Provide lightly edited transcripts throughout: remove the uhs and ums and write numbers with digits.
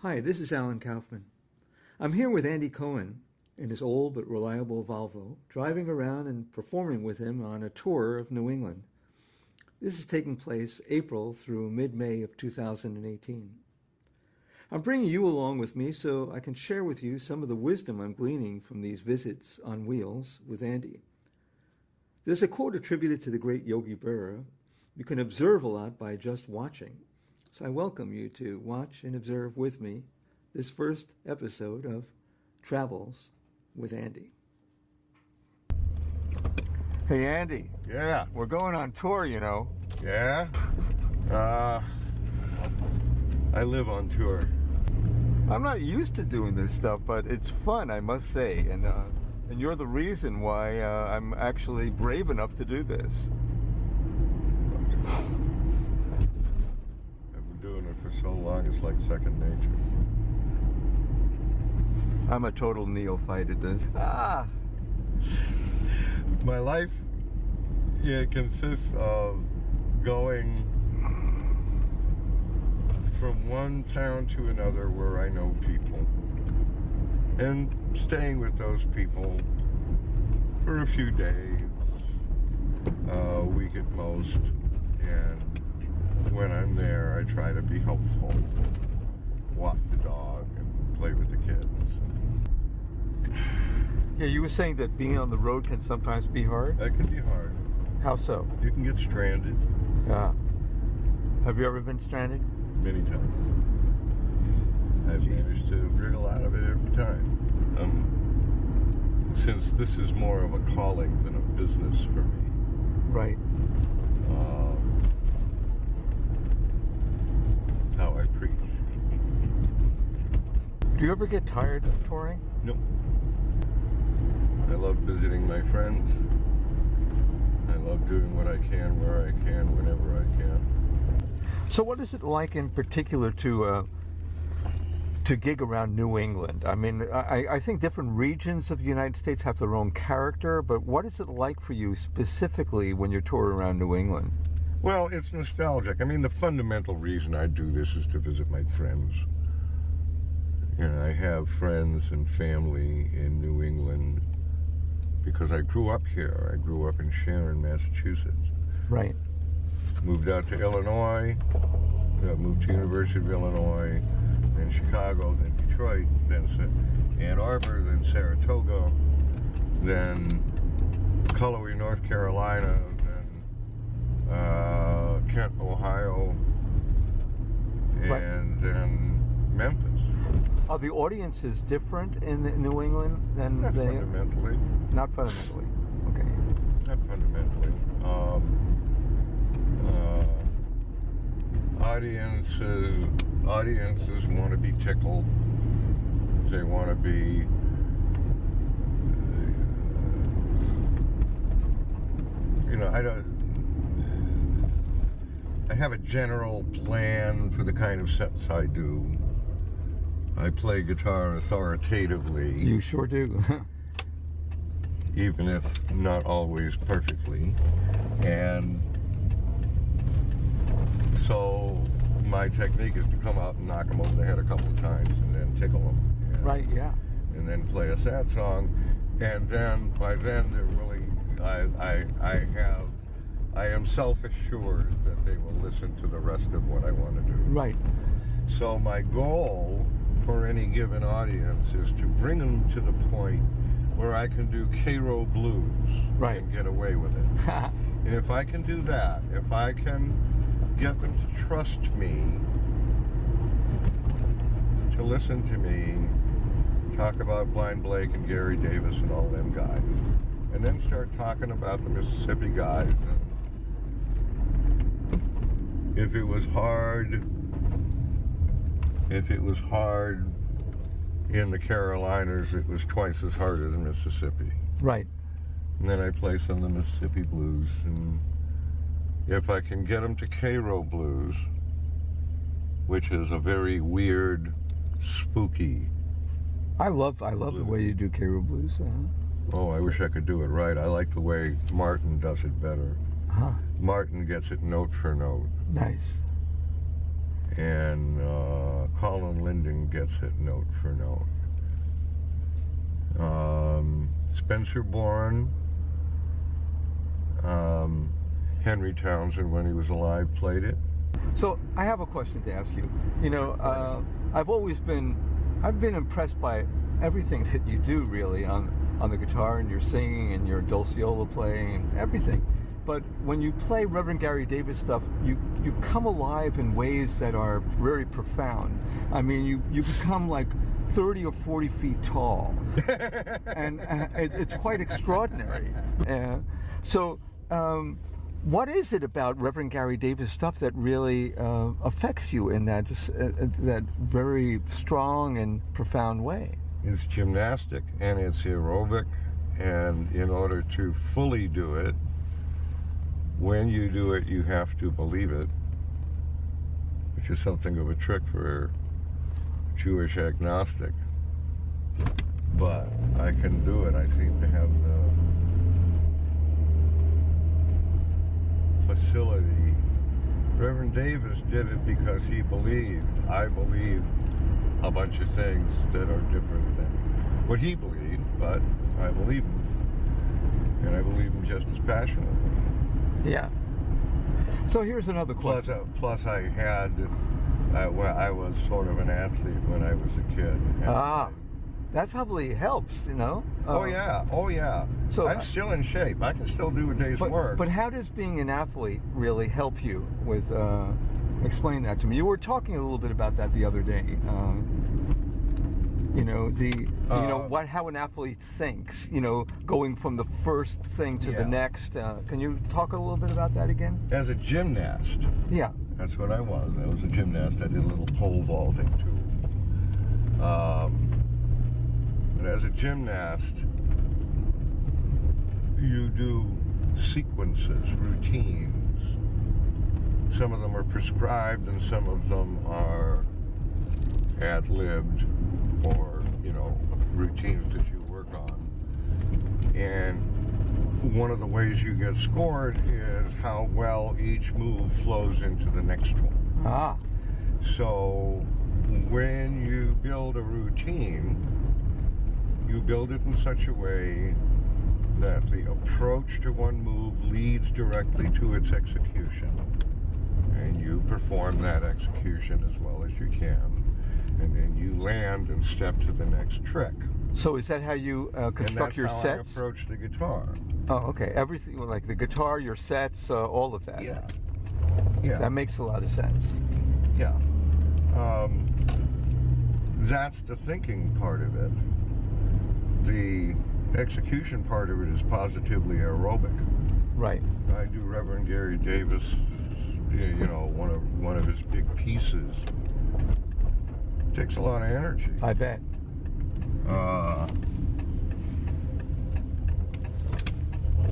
Hi, this is Alan Kaufman. I'm here with Andy Cohen in his old but reliable Volvo, driving around and performing with him on a tour of New England. This is taking place April through mid-May of 2018. I'm bringing you along with me so I can share with you some of the wisdom I'm gleaning from these visits on wheels with Andy. There's a quote attributed to the great Yogi Berra: "You can observe a lot by just watching." So I welcome you to watch and observe with me this first episode of Travels with Andy. Hey, Andy. Yeah. We're going on tour, you know. Yeah? I live on tour. I'm not used to doing this stuff, but it's fun, I must say. And you're the reason why I'm actually brave enough to do this. I've been doing it for so long, it's like second nature. I'm a total neophyte at this. My life, consists of going from one town to another where I know people and staying with those people for a few days, a week at most, and when I'm there I try to be helpful, walk the dog and play with the kids. Yeah, you were saying that being on the road can sometimes be hard? That can be hard. How so? You can get stranded. Have you ever been stranded? Many times. I've managed to wriggle out of it every time. Since this is more of a calling than a business for me. Right. It's how I preach. Do you ever get tired of touring? Nope. I love visiting my friends. I love doing what I can, where I can, whenever I can. So what is it like in particular to gig around New England? I mean, I think different regions of the United States have their own character, but what is it like for you specifically when you're touring around New England? Well, it's nostalgic. I mean, the fundamental reason I do this is to visit my friends. You know, I have friends and family in New England because I grew up here. I grew up in Sharon, Massachusetts. Right. Moved out to Illinois, moved to University of Illinois, then Chicago, then Detroit, then Ann Arbor, then Saratoga, then Cullowhee, North Carolina, then Kent, Ohio, and then Memphis. Are the audiences different in New England than Not fundamentally. Not fundamentally. Okay. Not fundamentally. Audiences want to be tickled. They want to be I have a general plan for the kind of sets I do. I play guitar authoritatively. You sure do. Even if not always perfectly. And so my technique is to come out and knock them over the head a couple of times and then tickle them. Right, yeah. And then play a sad song. And then, by then, they're willing, I am self-assured that they will listen to the rest of what I want to do. Right. So my goal for any given audience is to bring them to the point where I can do K-Row blues and get away with it. And if I can do that, if I can get them to trust me, to listen to me, talk about Blind Blake and Gary Davis and all them guys, and then start talking about the Mississippi guys. And if it was hard in the Carolinas, it was twice as hard as in Mississippi. Right. And then I play some of the Mississippi blues, and if I can get them to K-Row blues, which is a very weird, spooky. I love the way you do K-Row blues. Oh, I wish I could do it right. I like the way Martin does it better. Martin gets it note for note. Nice. and Colin Linden gets it note for note. Spencer Bourne, Henry Townsend, when he was alive, played it. So I have a question to ask you. You know, I've been impressed by everything that you do, really, on the guitar, and your singing and your dulciola playing and everything. But when you play Reverend Gary Davis stuff, you come alive in ways that are very profound. I mean, you become like 30 or 40 feet tall, and it's quite extraordinary. So what is it about Reverend Gary Davis stuff that really affects you in that very strong and profound way? It's gymnastic and it's aerobic, and in order to fully do it, when you do it, you have to believe it, which is something of a trick for Jewish agnostic. But I can do it. I seem to have the facility. Reverend Davis did it because he believed. I believe a bunch of things that are different than what he believed, but I believe him. And I believe him just as passionately. Yeah. So here's another question. Plus I was sort of an athlete when I was a kid. That probably helps, you know. Oh yeah. So I'm still in shape. I can still do a day's work. But how does being an athlete really help you with? Explain that to me. You were talking a little bit about that the other day. You know, how an athlete thinks. You know, going from the first thing to the next. Can you talk a little bit about that again? As a gymnast. Yeah. That's what I was. I was a gymnast. I did a little pole vaulting too. But as a gymnast, you do sequences, routines. Some of them are prescribed and some of them are ad-libbed, or, you know, routines that you work on. And one of the ways you get scored is how well each move flows into the next one. So when you build a routine, you build it in such a way that the approach to one move leads directly to its execution. And you perform that execution as well as you can, and then you land and step to the next trick. So is that how you construct your sets? And that's how I approach the guitar. Oh, okay. Everything, like the guitar, your sets, all of that. Yeah. That makes a lot of sense. Yeah. That's the thinking part of it. The execution part of it is positively aerobic. Right. I do Reverend Gary Davis, you know, one of his big pieces. It takes a lot of energy. I bet.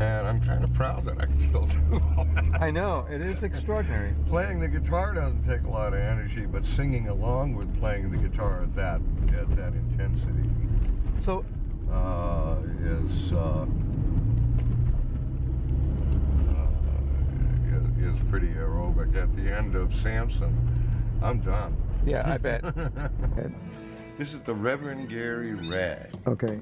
And I'm kind of proud that I can still do all that. I know, it is extraordinary. Playing the guitar doesn't take a lot of energy, but singing along with playing the guitar at that intensity So is pretty aerobic. At the end of Samson, I'm done. yeah, I bet. This is the Reverend Gary Rag. Okay.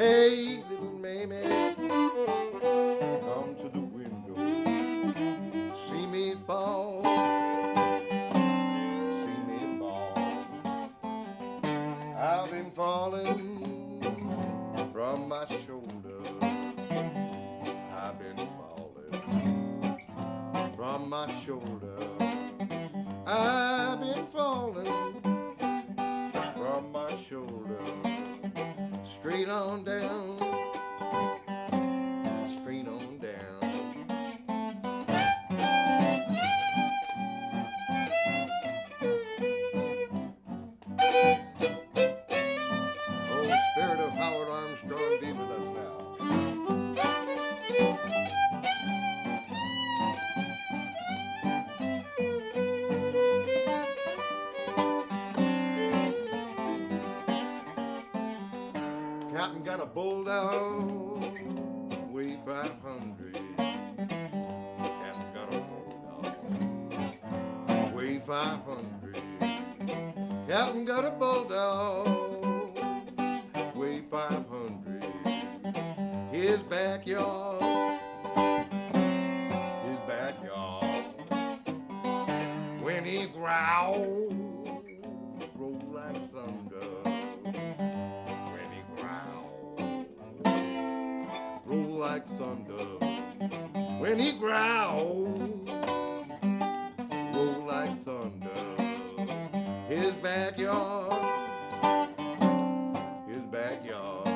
Hey, little Mamie, come to the window, see me fall, see me fall. I've been falling from my shoulder, I've been falling from my shoulder, I've been falling from my shoulder, straight on down, straight on down. Oh, spirit of Howard Armstrong, be with us now. Captain got a bulldog, weigh 500. Captain got a bulldog, weigh 500. Captain got a bulldog, weigh 500. His backyard, when he growls, roll like thunder. Like thunder, when he growls, roll like thunder. His backyard, his backyard.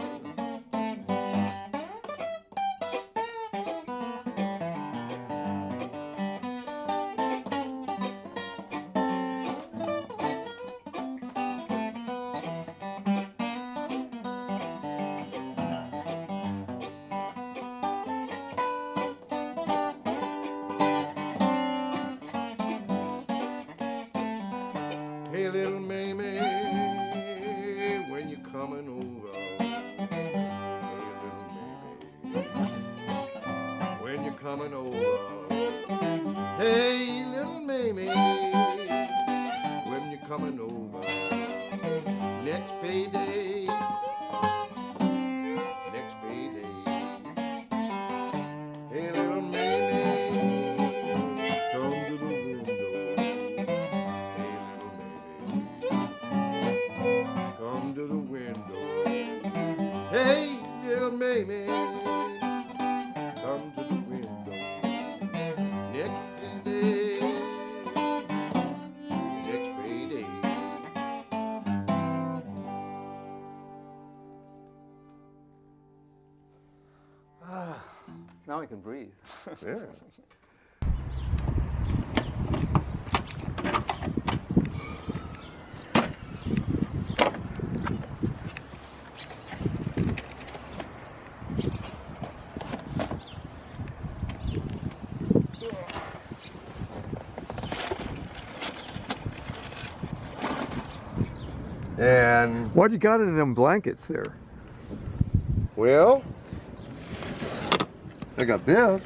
Hey, little Mamie, when you're coming over. Hey, little Mamie, when you're coming over. Hey, little Mamie, when you're coming over. Next payday, next payday. Hey, little Mamie, come to the window. Come to the window. Hey, little Mamie, come to the window. Next day, next payday. Now I can breathe. Yeah. And, What you got in them blankets there? well, I got this.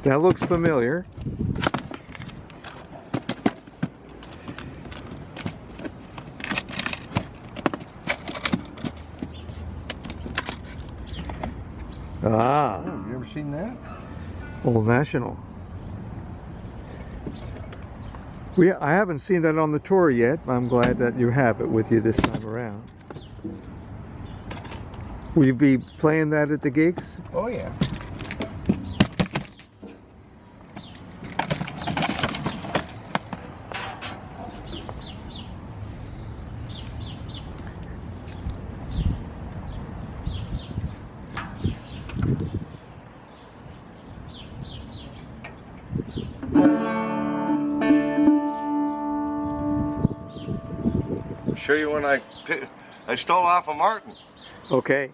That looks familiar. Ah, Oh, you ever seen that? Old National. I haven't seen that on the tour yet. I'm glad that you have it with you this time around. Will you be playing that at the gigs? Oh, yeah. Show you when I stole off of Martin. Okay.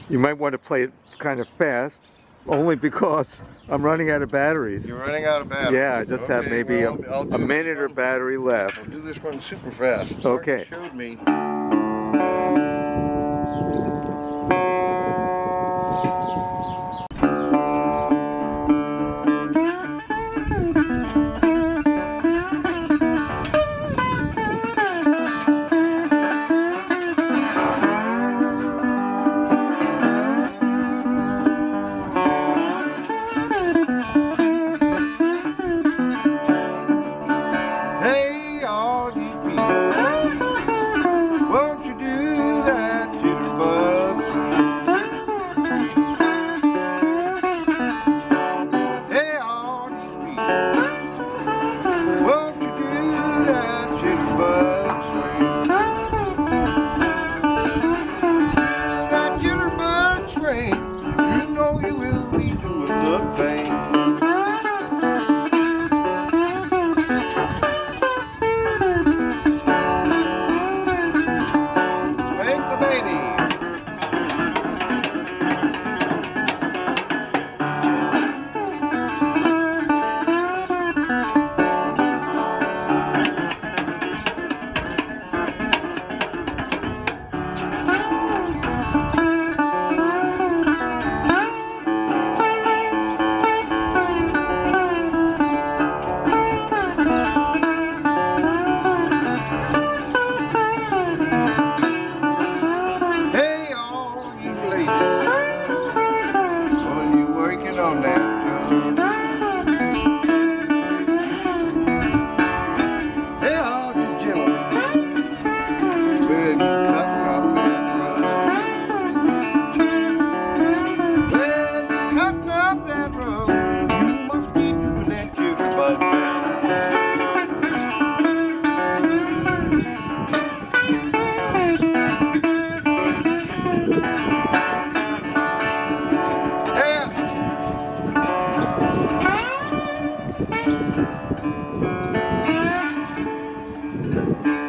You might want to play it kind of fast, only because I'm running out of batteries. You're running out of battery. Yeah, I just have maybe well, I'll a minute or battery left. I'll do this one super fast. Okay. Martin showed me. Bye.